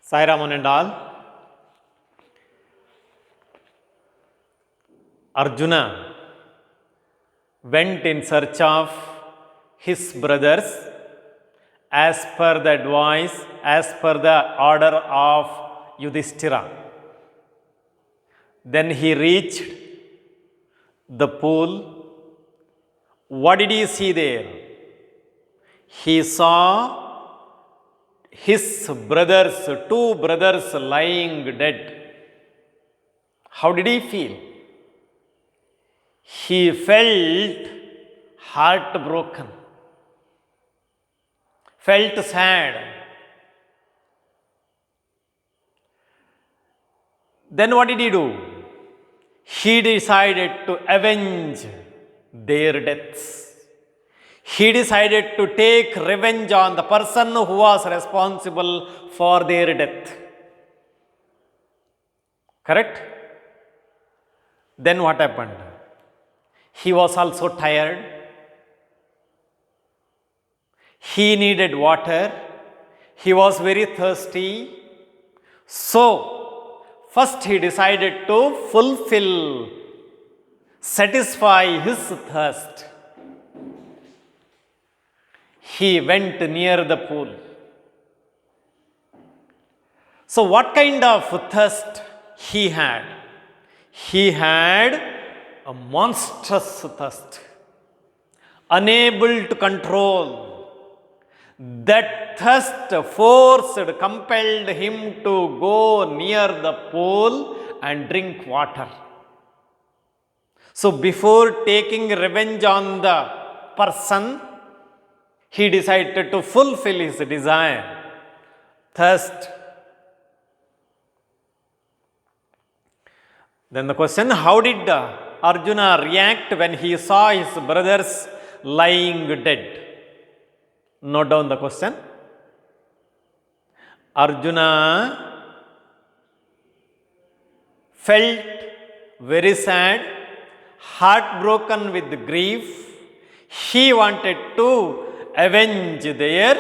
Sai Raman and all. Arjuna went in search of his brothers as per the advice, as per the order of Yudhishthira. Then he reached the pool. What did he see there? He saw his brothers, two brothers lying dead. How did he feel? He felt heartbroken, felt sad. Then what did he do? He decided to avenge their deaths. He decided to take revenge on the person who was responsible for their death. Correct? Then what happened? He was also tired. He needed water. He was very thirsty. So, first he decided to satisfy his thirst. He went near the pool. So, what kind of thirst he had? He had a monstrous thirst, unable to control. That thirst compelled him to go near the pool and drink water. So, before taking revenge on the person, he decided to fulfill his desire, thirst. Then the question, how did Arjuna react when he saw his brothers lying dead? Note down the question. Arjuna felt very sad, heartbroken with grief. He wanted to avenge their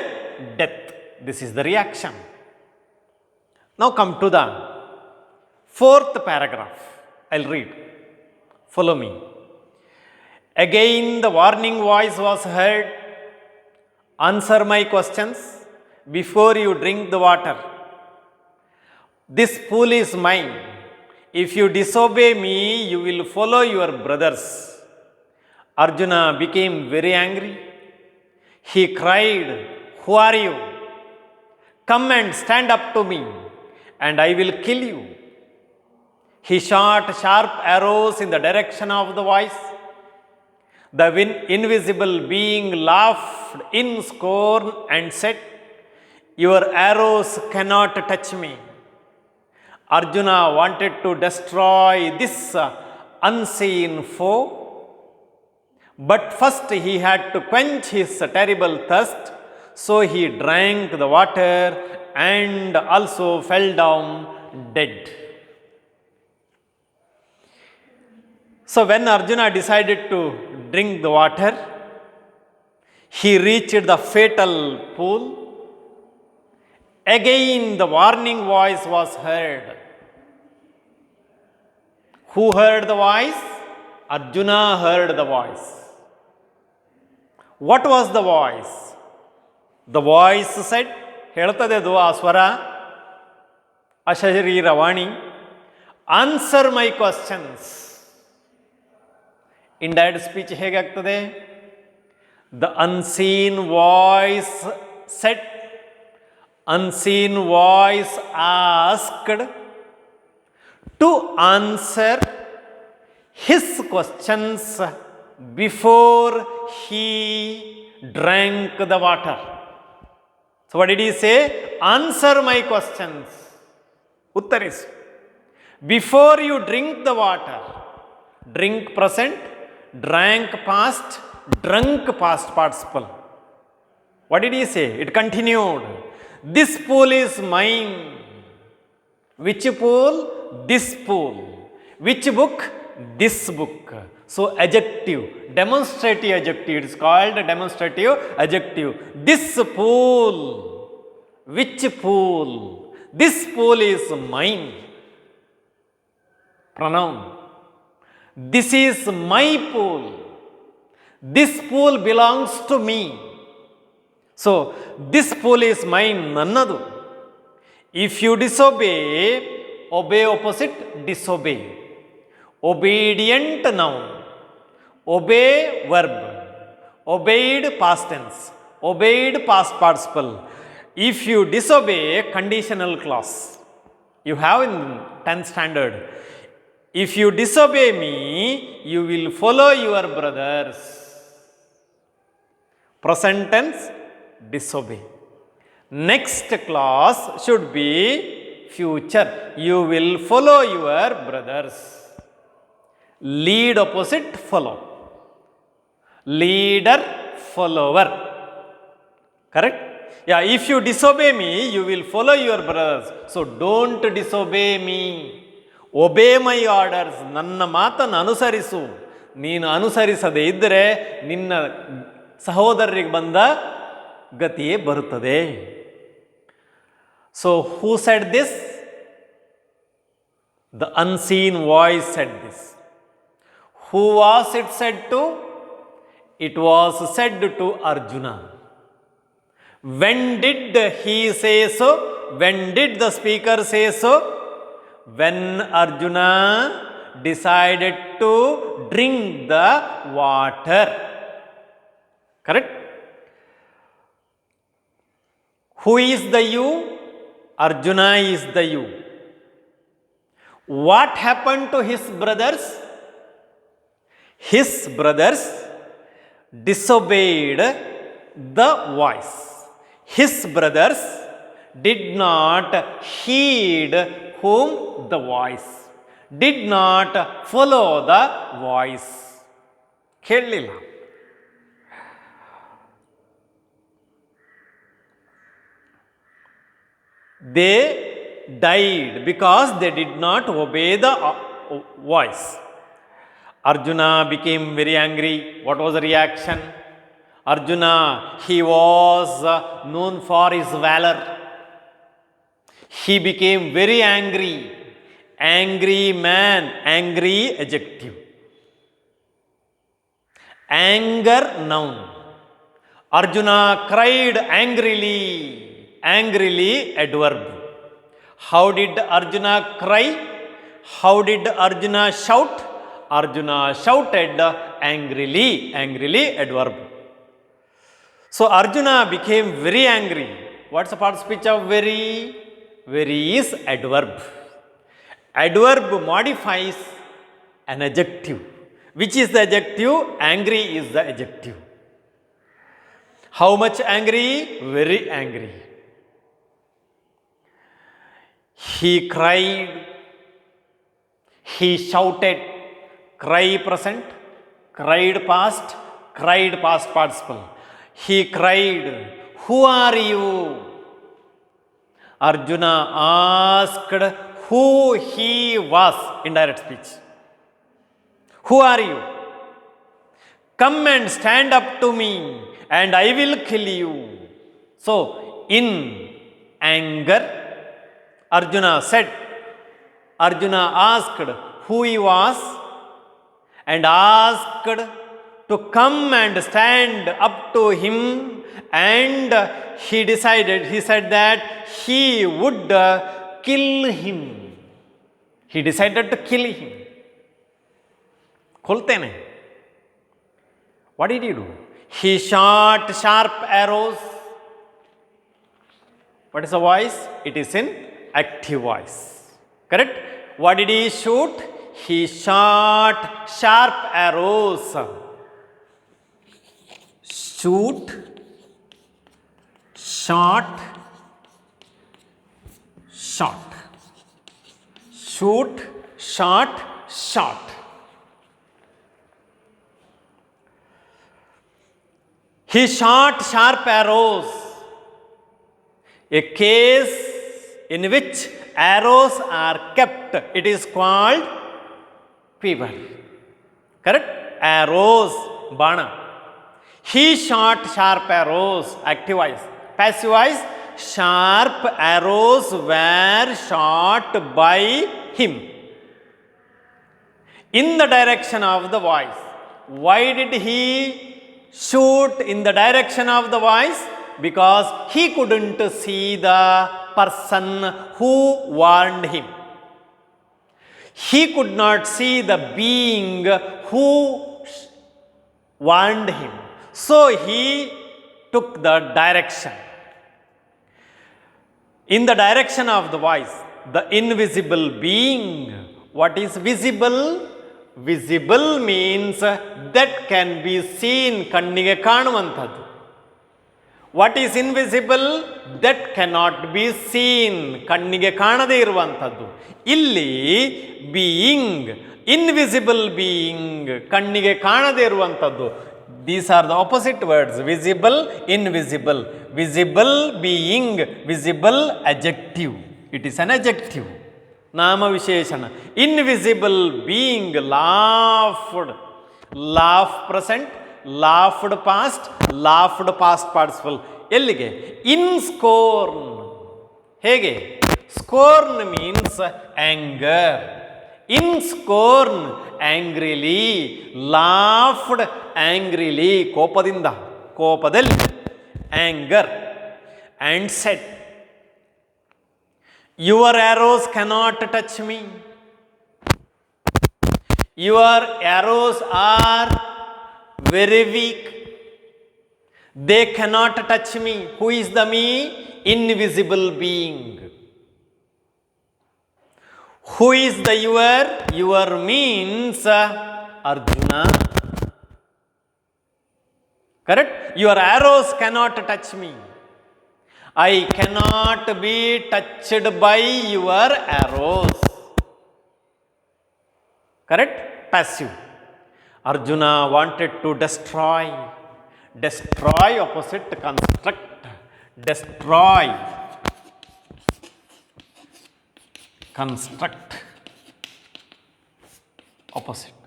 death. This is the reaction. Now come to the fourth paragraph. I'll read. Follow me. Again the warning voice was heard. Answer my questions before you drink the water. This pool is mine. If you disobey me, you will follow your brothers. Arjuna became very angry. He cried, "Who are you? Come and stand up to me, and I will kill you." He shot sharp arrows in the direction of the voice. The invisible being laughed in scorn and said, "Your arrows cannot touch me." Arjuna wanted to destroy this unseen foe, but first he had to quench his terrible thirst, so he drank the water and also fell down dead. So when Arjuna decided to drink the water, he reached the fatal pool. Again the warning voice was heard. Who heard the voice? Arjuna heard the voice. What was the voice? The voice said, ಹೇಳ್ತದೆ ಅದು ಆ ಸ್ವರ, ಅಶರೀರವಾಣಿ, answer my questions. Indirect speech ಹೇಗಾಗ್ತದೆ? The unseen voice said, unseen voice asked to answer his questions before he drank the water. So what did he say? Answer my questions. Uttaris. Before you drink the water, drink present, drank past, drunk past participle. What did he say? It continued. This pool is mine. Which pool? This pool. Which book? This book. So adjective, demonstrative adjective. It is called demonstrative adjective. This pool. Which pool? This pool is mine. Pronoun. This is my pool. This pool belongs to me. So, this pool is mine, nannadu. If you disobey, obey opposite, disobey. Obedient noun. Obey verb. Obeyed past tense. Obeyed past participle. If you disobey, conditional clause. You have in 10th standard. If you disobey me, you will follow your brothers. Present tense, disobey. Next clause should be future. You will follow your brothers. Lead opposite, follow. Leader, follower. Correct? Yeah, if you disobey me, you will follow your brothers. So don't disobey me. Obey my orders. ನನ್ನ ಮಾತನ್ನು ಅನುಸರಿಸು. ನೀನು ಅನುಸರಿಸದೇ ಇದ್ದರೆ ನಿನ್ನ ಸಹೋದರರಿಗೆ ಬಂದ ಗತಿಯೇ ಬರುತ್ತದೆ. So who said this? The unseen voice said this. Who was it said to? It was said to Arjuna. When did he say so? When did the speaker say so? When Arjuna decided to drink the water. Correct? Who is the you? Arjuna is the you. What happened to his brothers? His brothers disobeyed the voice. His brothers did not heed whom the voice, did not follow the voice. ಕೇಳಲಿಲ್ಲ. They died because they did not obey the voice. Arjuna became very angry. What was the reaction? Arjuna, he was known for his valor. He became very angry. Angry man, angry adjective. Anger noun. Arjuna cried angrily. Angrily adverb. How did Arjuna cry? How did Arjuna shout? Arjuna shouted angrily. Angrily adverb. So Arjuna became very angry. What's the part of speech of very? Very is adverb. Adverb modifies an adjective. Which is the adjective? Angry is the adjective. How much angry? Very angry. He cried. He shouted. Cry present. Cried past. Cried past participle. He cried, who are you? Arjuna asked who he was. Indirect speech. Who are you? Come and stand up to me and I will kill you. So, in anger, Arjuna said, Arjuna asked who he was and asked to come and stand up to him, and he said that he would kill him. He decided to kill him. Koltene. What did he do? He shot sharp arrows. What is the voice? It is in active voice. Correct? What did he shoot? He shot sharp arrows. Shoot, shot, shot. Shoot, shot, shot. He shot sharp arrows. A case in which arrows are kept, it is called quiver. Correct? Arrows, bana. He shot sharp arrows. Active voice. Passive voice, sharp arrows were shot by him in the direction of the voice. Why did he shoot in the direction of the voice? Because he couldn't see the person who warned him. He could not see the being who warned him. So he took the direction. In the direction of the voice, the invisible being. What is visible? Visible means that can be seen, ಕಣ್ಣಿಗೆ ಕಾಣುವಂಥದ್ದು. What is invisible? That cannot be seen, ಕಣ್ಣಿಗೆ ಕಾಣದೇ ಇರುವಂಥದ್ದು. ಇಲ್ಲಿ being, invisible being, ಕಣ್ಣಿಗೆ ಕಾಣದೇ ಇರುವಂಥದ್ದು. These are the opposite words, visible, invisible. Visible being, visible adjective. It is an adjective. ನಾಮ ವಿಶೇಷಣ. Invisible being laughed. Laugh present, laughed past, laughed past participle. ಎಲ್ಲಿಗೆ? In scorn. ಹೇಗೆ? Scorn means anger. In scorn, angrily, laughed angrily, ಕೋಪದಿಂದ, ಕೋಪದಲ್ಲಿ, anger, and said, your arrows cannot touch me. Your arrows are very weak. They cannot touch me. Who is the me? Invisible being. Who is the your? Your means Arjuna. Correct? Your arrows cannot touch me. I cannot be touched by your arrows. Correct? Passive. Arjuna wanted to destroy. Destroy opposite construct. Destroy. Construct. Opposite.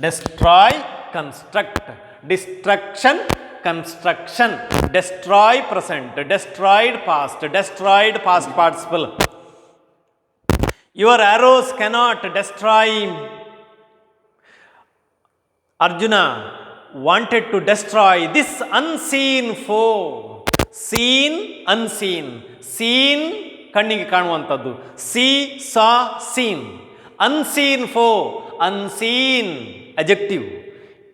Destroy, construct. Destruction, construction. Destroy present, destroyed past, destroyed past participle. Your arrows cannot destroy. Arjuna wanted to destroy this unseen foe. Seen, unseen. Seen, ಕಣ್ಣಿಗೆ ಕಾಣುವಂಥದ್ದು. See, saw, seen. Unseen foe, unseen, adjective.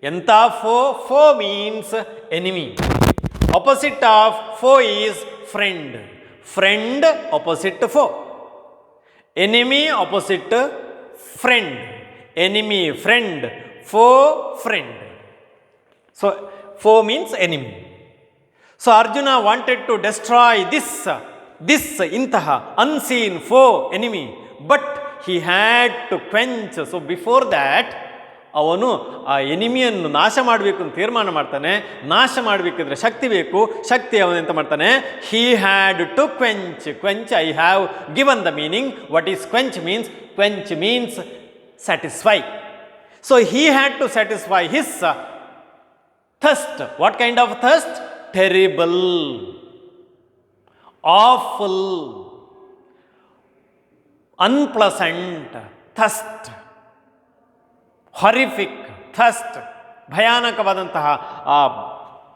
ಎಂಥ foe? Foe means enemy. Opposite of foe is friend. Friend opposite foe. Enemy opposite friend. Enemy, friend. Foe, friend. So, foe means enemy. So, Arjuna wanted to destroy this intaha unseen foe, enemy. But he had to quench. So, before that, ಅವನು ಆ ಎನಿಮಿಯನ್ನು ನಾಶ ಮಾಡಬೇಕು ಅಂತ ತೀರ್ಮಾನ ಮಾಡ್ತಾನೆ. ನಾಶ ಮಾಡಬೇಕಿದ್ರೆ ಶಕ್ತಿ ಬೇಕು. ಶಕ್ತಿ ಅವನೆಂತ ಮಾಡ್ತಾನೆ? He had to quench. Quench I have given the meaning. What is quench means? Quench means satisfy. So he had to satisfy his thirst. What kind of thirst? Terrible, awful, unpleasant thirst. Horrific thirst, ಭಯಾನಕವಾದಂತಹ ಆ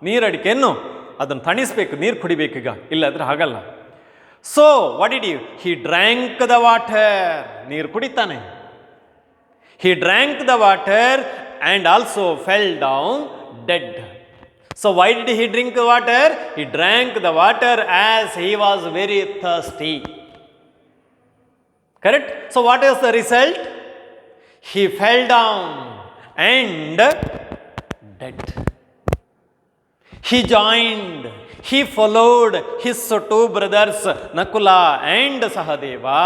ನೀರಡಿಕೆಯನ್ನು ಅದನ್ನು ತಣಿಸ್ಬೇಕು, ನೀರು ಕುಡಿಬೇಕೀಗ, ಇಲ್ಲಾಂದರೆ ಹಾಗಲ್ಲ. So what did he drank the water. ನೀರು ಕುಡಿತಾನೆ. He drank the water and also fell down dead. So why did he drink the water? He drank the water as he was very thirsty. Correct? So what is the result? He fell down and dead. He joined, he followed his two brothers Nakula and Sahadeva.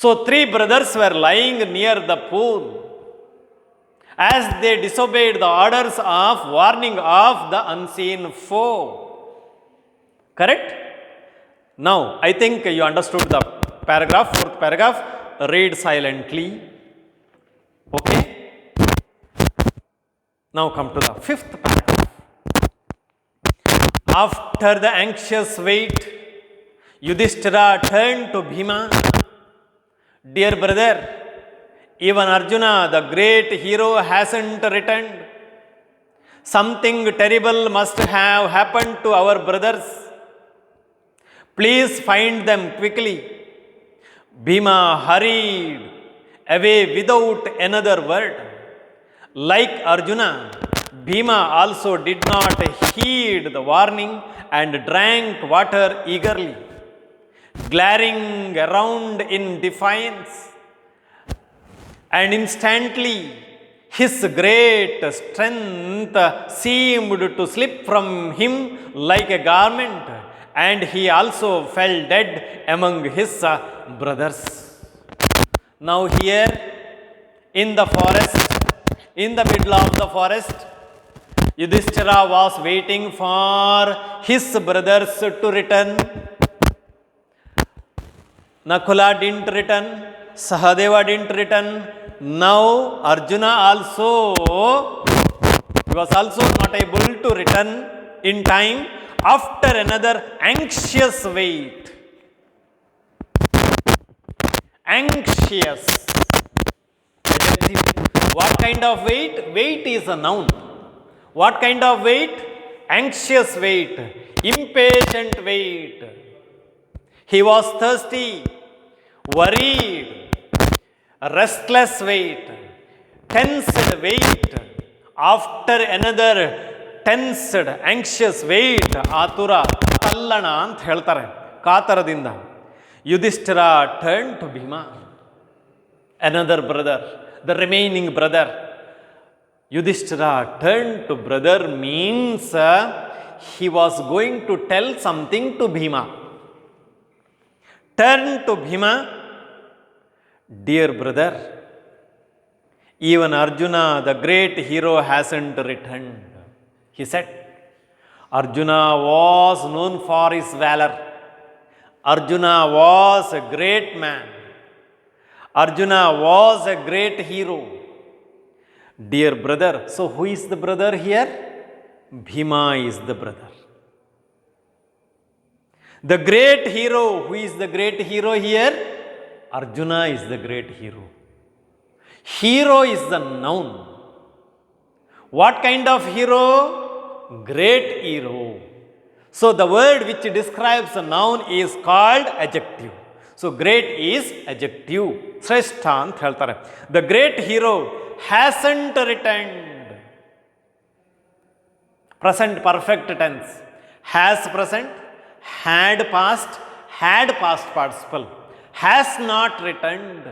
So 3 brothers were lying near the pool as they disobeyed the orders of warning of the unseen foe. Correct? Now I think you understood the paragraph, 4th paragraph. Read silently. Okay? Now come to the 5th paragraph. After the anxious wait, Yudhishthira turned to Bhima. Dear brother, even Arjuna, the great hero, hasn't returned. Something terrible must have happened to our brothers. Please find them quickly. Bhima hurried away without another word. Like Arjuna, Bhima also did not heed the warning and drank water eagerly, glaring around in defiance. And instantly, his great strength seemed to slip from him like a garment, and he also fell dead among his brothers. Now here in the forest, in the middle of the forest, Yudhishthira was waiting for his brothers to return. Nakula didn't return, Sahadeva didn't return. Now Arjuna also, he was also not able to return in time after another anxious wait. Anxious. What kind of wait? Wait is a noun. What kind of wait? Anxious wait, impatient wait. He was thirsty, worried, restless wait, tensed wait. After another tensed, anxious wait, ಆತುರ ತಲ್ಲಣ ಅಂತ ಹೇಳ್ತಾರೆ ಕಾತರದಿಂದ. Yudhishthira turned to Bhima, another brother, the remaining brother. Yudhishthira turned to brother means he was going to tell something to Bhima. Turn to Bhima, dear brother, even Arjuna, the great hero, hasn't returned. He said, Arjuna was known for his valor. Arjuna was a great man. Arjuna was a great hero. Dear brother, so who is the brother here? Bhima is the brother. The great hero, who is the great hero here? Arjuna is the great hero. Hero is the noun. What kind of hero? Great hero. So the word which describes a noun is called adjective. So great is adjective. Shrestha ಅಂತ ಹೇಳ್ತಾರೆ. The great hero hasn't returned. Present perfect tense. Has present, had past participle. Has not returned.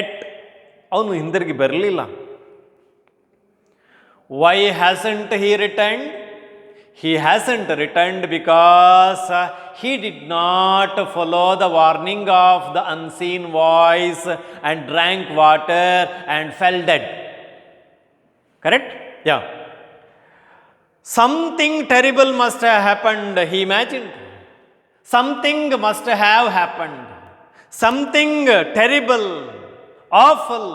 At ಅವನು ಹಿಂದಿರುಗಿ ಬರಲಿಲ್ಲ. Why hasn't he returned? He hasn't returned because he did not follow the warning of the unseen voice and drank water and fell dead. Correct? Yeah. Something terrible must have happened, he imagined. Something must have happened. Something terrible, awful,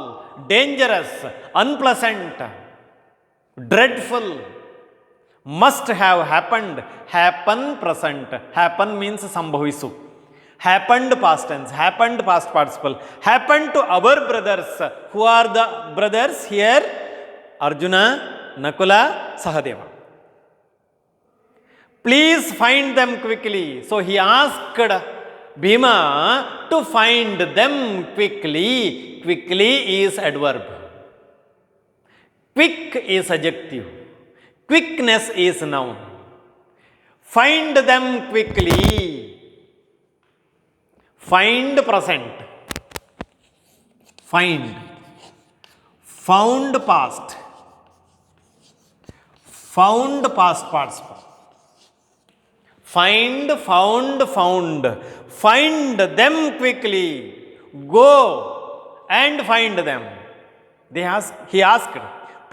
dangerous, unpleasant, dreadful must have happened. Happen present. Happen means sambhavisu. Happened past tense. Happened past participle. Happened to our brothers. Who are the brothers here? Arjuna, Nakula, Sahadeva. Please find them quickly. So he asked Bhima to find them quickly. Quickly is adverb. Quick is adjective. Quickness is noun. Find them quickly. Find present. Find. Found past. Found past participle. Find, found, found. Find them quickly. Go and find them. He asked,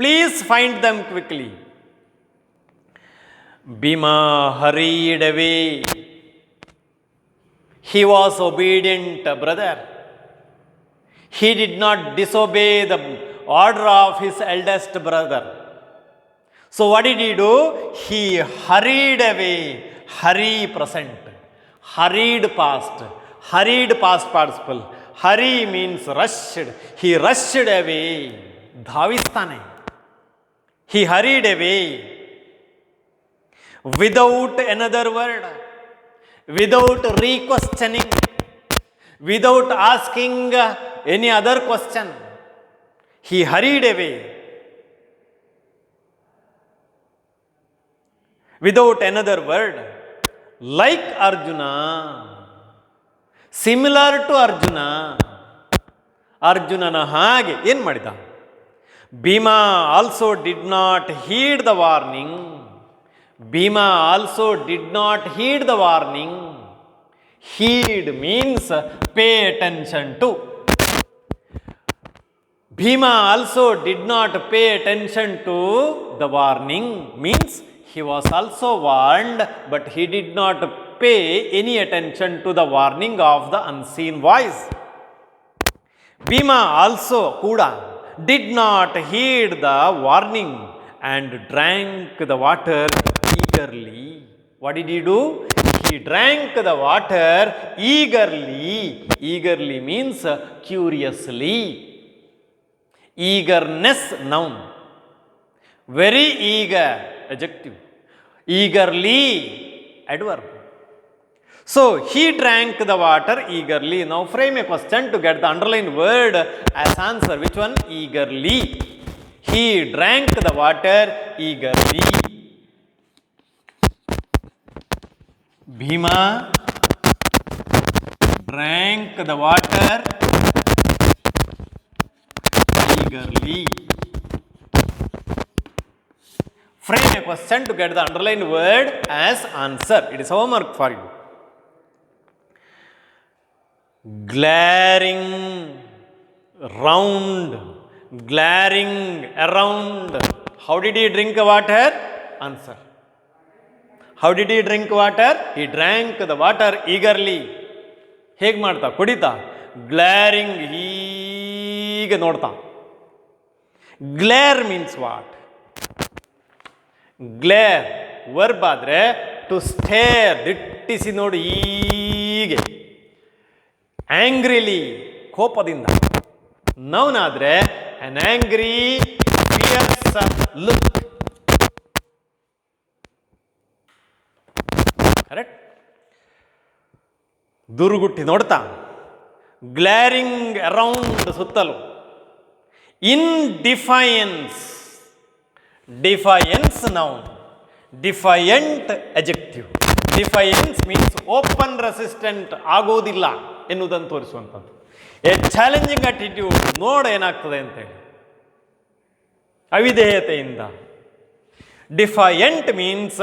please find them quickly. Bhima hurried away. He was obedient, brother. He did not disobey the order of his eldest brother. So what did he do? He hurried away. Hurry present. Hurried past participle. Hurry means rushed. He rushed away. ಧಾವಿಸ್ತಾನೆ. He hurried away. Without another word. Without re-questioning. Without asking any other question. He hurried away. Without another word. Like Arjuna. Similar to Arjuna. ಅರ್ಜುನನ ಹಾಗೆ ಏನು ಮಾಡಿದ? Bhima also did not heed the warning. Bhima also did not heed the warning. Heed means pay attention to. Bhima also did not pay attention to the warning means he was also warned, but he did not pay any attention to the warning of the unseen voice. Bhima also kuda did not heed the warning and drank the water eagerly. What did he do? He drank the water eagerly. Eagerly means curiously. Eagerness noun. Very eager adjective. Eagerly adverb. So he drank the water eagerly. Now frame a question to get the underlined word as answer. Which one? Eagerly. He drank the water eagerly. Bhima drank the water eagerly. Frame a question to get the underlined word as answer. It is homework for you. Glaring round, glaring around. How did he drink water? Answer. How did he drink water? He drank the water eagerly. ಹೇಗೆ ಮಾಡ್ತಾ? ಕುಡಿತಾ. ಗ್ಲಾರಿಂಗ್ ಹೀಗೆ ನೋಡ್ತಾ. Glare means what? Glare verb ಆದರೆ to stair, ದಿಟ್ಟಿಸಿ ನೋಡಿ ಹೀಗೆ. ಆಂಗ್ರಿಲಿ ಕೋಪದಿಂದ. Noun ಆದರೆ an angry fierce look. Correct? ದುರುಗುಟ್ಟಿ ನೋಡ್ತಾ. ಗ್ಲಾರಿಂಗ್ ಅರೌಂಡ್ ಸುತ್ತಲೂ. In defiance. Defiance noun. Defiant adjective. Defiance means open resistant, ಆಗೋದಿಲ್ಲ ಎನ್ನುವುದನ್ನು ತೋರಿಸುವಂಥದ್ದು. A challenging attitude. ನೋಡ ಏನಾಗ್ತದೆ ಅಂತೇಳಿ, ಅವಿಧೇಯತೆಯಿಂದ. ಡಿಫೈಯಂಟ್ ಮೀನ್ಸ್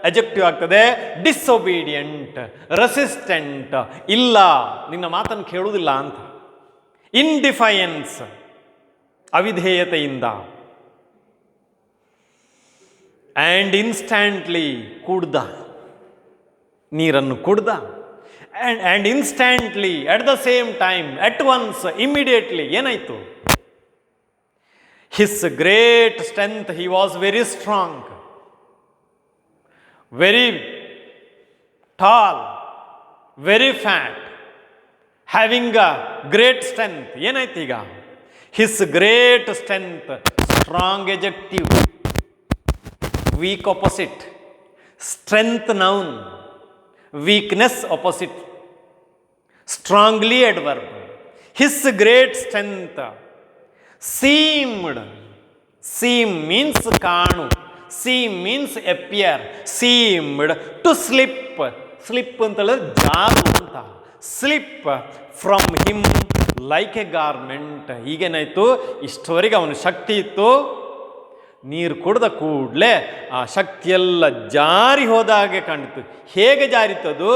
ಅಜೆಕ್ಟಿವ್ ಆಗ್ತದೆ. ಡಿಸೊಬೀಡಿಯಂಟ್, ರೆಸಿಸ್ಟೆಂಟ್, ಇಲ್ಲ ನಿನ್ನ ಮಾತನ್ನು ಕೇಳುವುದಿಲ್ಲ ಅಂತ. ಇನ್ಡಿಫೈಯನ್ಸ್ ಅವಿಧೇಯತೆಯಿಂದ. ಆ್ಯಂಡ್ ಇನ್ಸ್ಟ್ಯಾಂಟ್ಲಿ ಕುಡ್ದ, ನೀರನ್ನು ಕುಡ್ದ. And instantly, at the same time, at once, immediately ಏನಾಯಿತು? His great strength, he was very strong, very tall, very fat, having a great strength. ಏನಾಯ್ತು ಈಗ? His great strength, strong adjective. Weak opposite. Strength noun. Weakness opposite. Strongly adverb. His great strength seemed. Seem means ಕಾಣು. Seem means appear. Seemed to slip. Slip ಅಂತ ಹೇಳಿದ್ರೆ ಜಾರು ಅಂತ. Slip from him like a garment. ಈಗೇನಾಯ್ತು? ಇಷ್ಟವರೆಗೆ ಅವನ ಶಕ್ತಿ ಇತ್ತು, ನೀರು ಕುಡಿದ ಕೂಡಲೇ ಆ ಶಕ್ತಿಯೆಲ್ಲ ಜಾರಿ ಹೋದಾಗೆ ಕಾಣಿತು. ಹೇಗೆ ಜಾರಿತದು?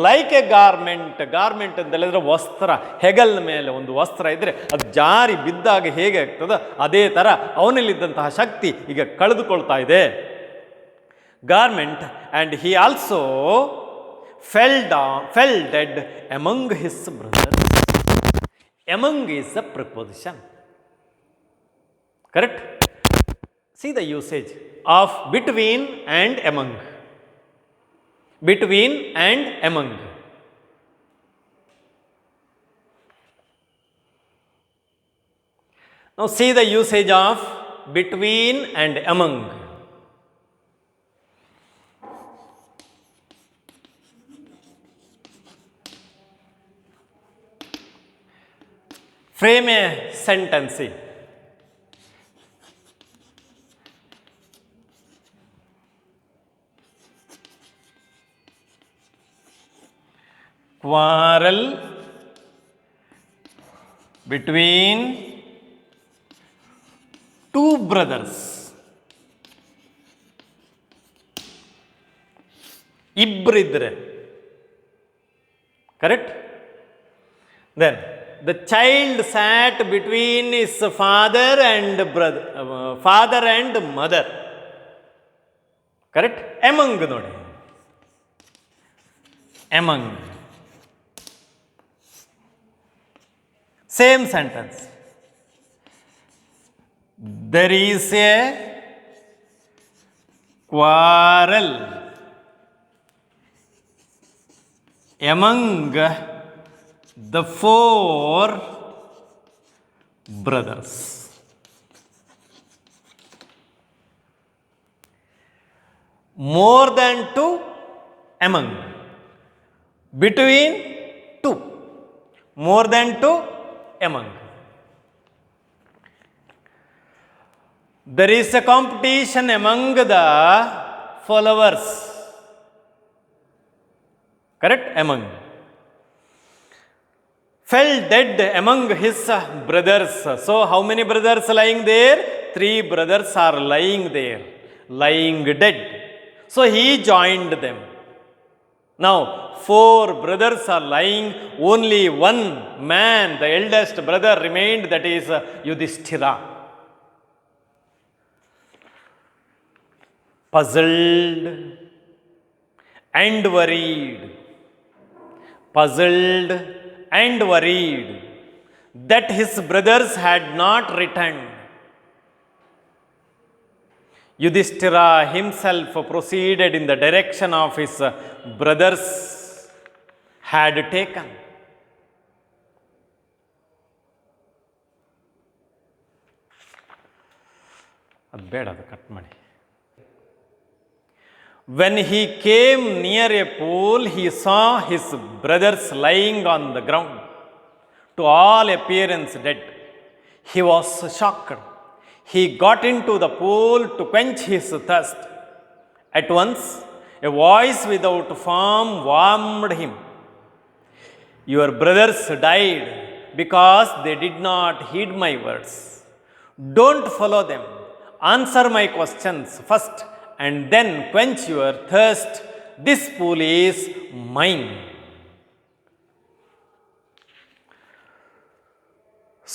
Like a garment. ಗಾರ್ಮೆಂಟ್ ಅಂತ ಹೇಳಿದ್ರೆ ವಸ್ತ್ರ. ಹೆಗಲ್ ಮೇಲೆ ಒಂದು ವಸ್ತ್ರ ಇದ್ದರೆ ಅದು ಜಾರಿ ಬಿದ್ದಾಗ ಹೇಗೆ ಆಗ್ತದೆ ಅದೇ ಥರ ಅವನಲ್ಲಿದ್ದಂತಹ ಶಕ್ತಿ ಈಗ ಕಳೆದುಕೊಳ್ತಾ ಇದೆ. Garment. And he also fell dead among his brothers. Among is a preposition. Correct? See the usage of between and among. Between and among. Now see the usage of between and among. Frame a sentence. Quarrel between two brothers. ಇಬ್ಬರಿದ್ರೆ. Correct? Then the child sat between his father and brother, father and mother. Correct? Among ನೋಡಿ. Among. Same sentence. There is a quarrel among the four brothers. More than two, among. Between two. More than two, among. There is a competition among the followers. Correct? Among. Fell dead among his brothers. So how many brothers lying there? 3 brothers are lying there, lying dead. So he joined them. Now 4 brothers are lying, only one man, the eldest brother, remained, that is Yudhishthira. Puzzled and worried. Puzzled and worried that his brothers had not returned. Yudhishthira himself proceeded in the direction of his brothers had taken. ಅದು ಬೇಡ, ಅದು cut ಮಾಡಿ. When he came near a pool, he saw his brothers lying on the ground, to all appearance dead. He was shocked. He got into the pool to quench his thirst. At once, a voice without form warned him. Your brothers died because they did not heed my words. Don't follow them. Answer my questions first and then quench your thirst. This pool is mine.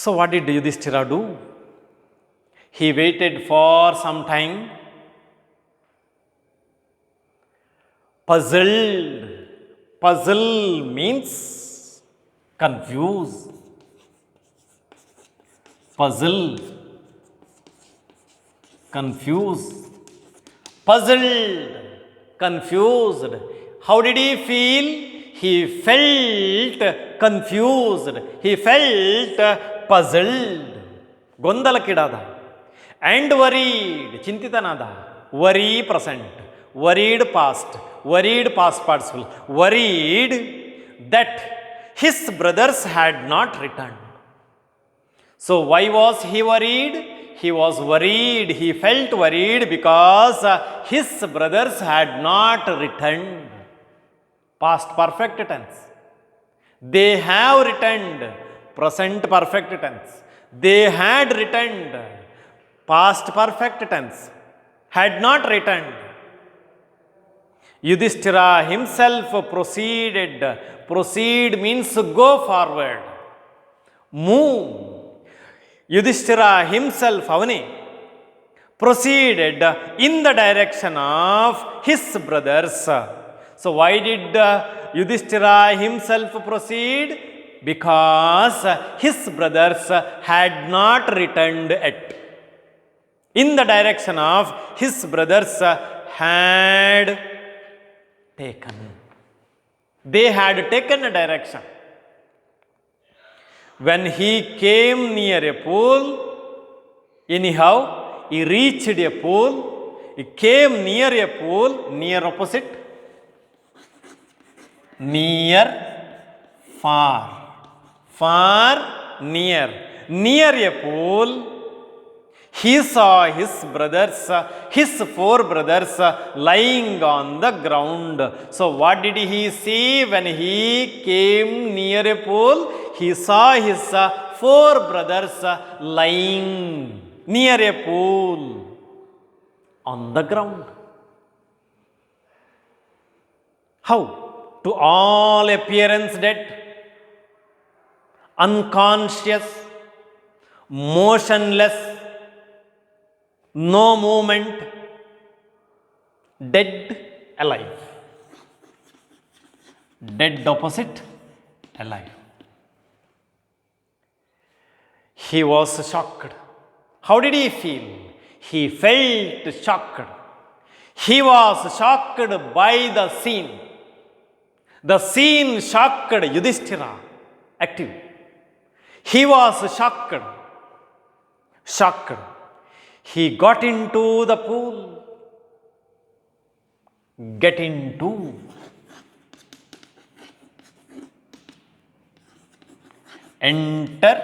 So what did Yudhishthira do? He waited for some time, puzzled. Puzzle means confused. Puzzle, confused. Puzzled, confused. How did he feel? He felt confused. He felt puzzled. ಗೊಂದಲಕ್ಕೀಡಾದ. And worried, ಚಿಂತಿತನಾದ. Worry present, worried past, worried past participle. Worried that his brothers had not returned. So why was he worried? He was worried, he felt worried because his brothers had not returned. Past perfect tense. They have returned. Present perfect tense. They had returned. Past perfect tense. Had not returned. Yudhishthira himself proceeded. Proceed means go forward. Move. Yudhishthira himself, avani, proceeded in the direction of his brothers. So why did Yudhishthira himself proceed? Because his brothers had not returned yet. in the direction of his brothers had taken. They had taken a direction. When he came near a pool, anyhow, he reached a pool. He came near a pool, near opposite, near, far, far, near, near a pool. He saw his brothers, his four brothers lying on the ground. So what did he see when he came near a pool? He saw his four brothers lying near a pool on the ground. How? To all appearance dead, unconscious, motionless, no movement, dead, alive. Dead opposite, alive. He was shocked. How did he feel? He felt shocked. He was shocked by the scene. The scene shocked Yudhishthira. Active. He was shocked. Shocked. He got into the pool. Get into. Enter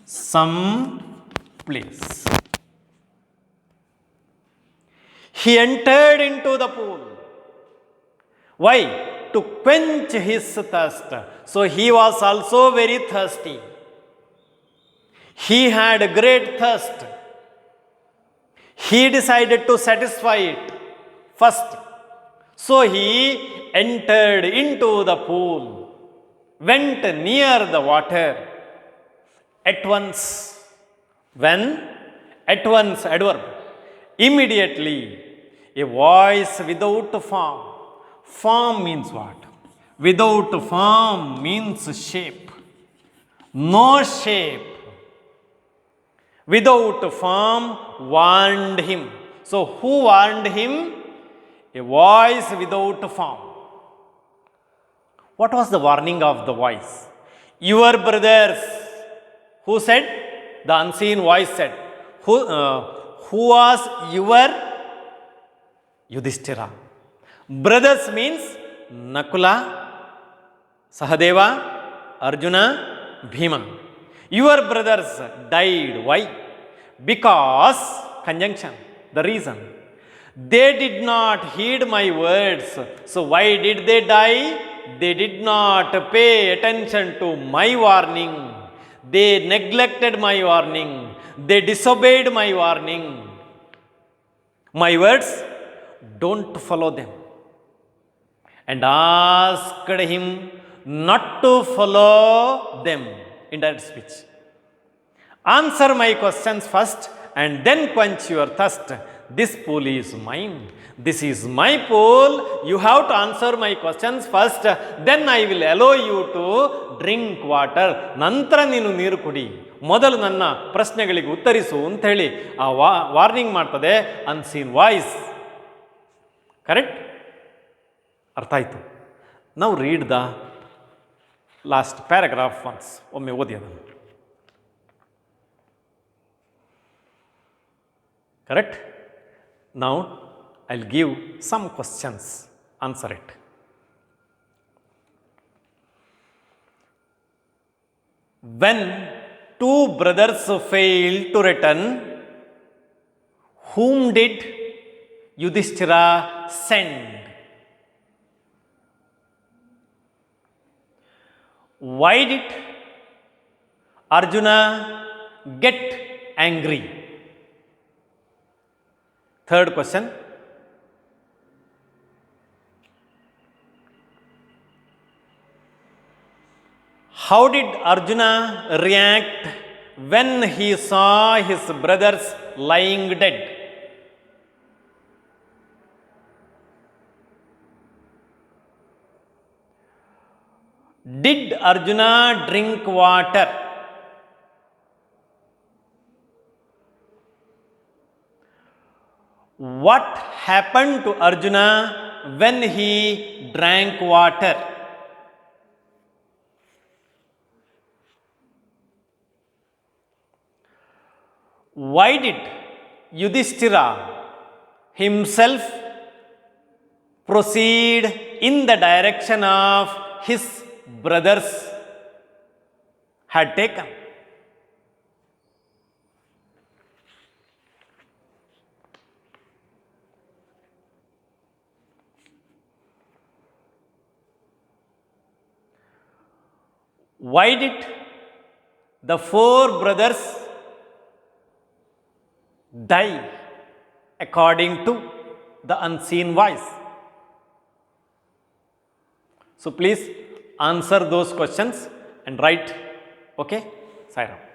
some place. He entered into the pool. Why? To quench his thirst. So he was also very thirsty. He had great thirst. He decided to satisfy it first. So he entered into the pool, went near the water. At once, when? At once, adverb. Immediately, a voice without form. Form means what? Without form means shape. No shape. Without form warned him. So who warned him? A voice without form. What was the warning of the voice? Your brothers. Who said? The unseen voice said. Who was your? Yudhishthira. Brothers means Nakula, Sahadeva, Arjuna, Bhima. Your brothers died. Why? Because, conjunction, the reason. They did not heed my words. So why did they die? They did not pay attention to my warning. They neglected my warning. They disobeyed my warning. My words, don't follow them. And asked him not to follow them. Indirect speech. Answer my questions first and then quench your thirst. This pool is mine. This is my pool. You have to answer my questions first. Then I will allow you to drink water. ನಂತರ ನೀನು ನೀರು ಕುಡಿ. ಮೊದಲು ನನ್ನ ಪ್ರಶ್ನೆಗಳಿಗೆ ಉತ್ತರಿಸು ಅಂತ ಹೇಳಿ ಆ ವಾರ್ನಿಂಗ್ ಮಾಡ್ತದೆ ಅನ್ಸೀನ್ ವಾಯ್ಸ್. ಕರೆಕ್ಟ್? ಅರ್ಥ ಆಯಿತು. ನಾವು read the last paragraph once. ಒಮ್ಮೆ ಓದಿ ಅದನ್ನು. Correct? Now, I'll give some questions. Answer it. When two brothers failed to return, whom did Yudhishthira send? Why did Arjuna get angry? Third question. How did Arjuna react when he saw his brothers lying dead? Did Arjuna drink water? what happened to Arjuna when he drank water? Why did Yudhishthira himself proceed in the direction of his brothers had taken? Why did the four brothers die according to the unseen voice? So please answer those questions and write. Okay, Sai Ram.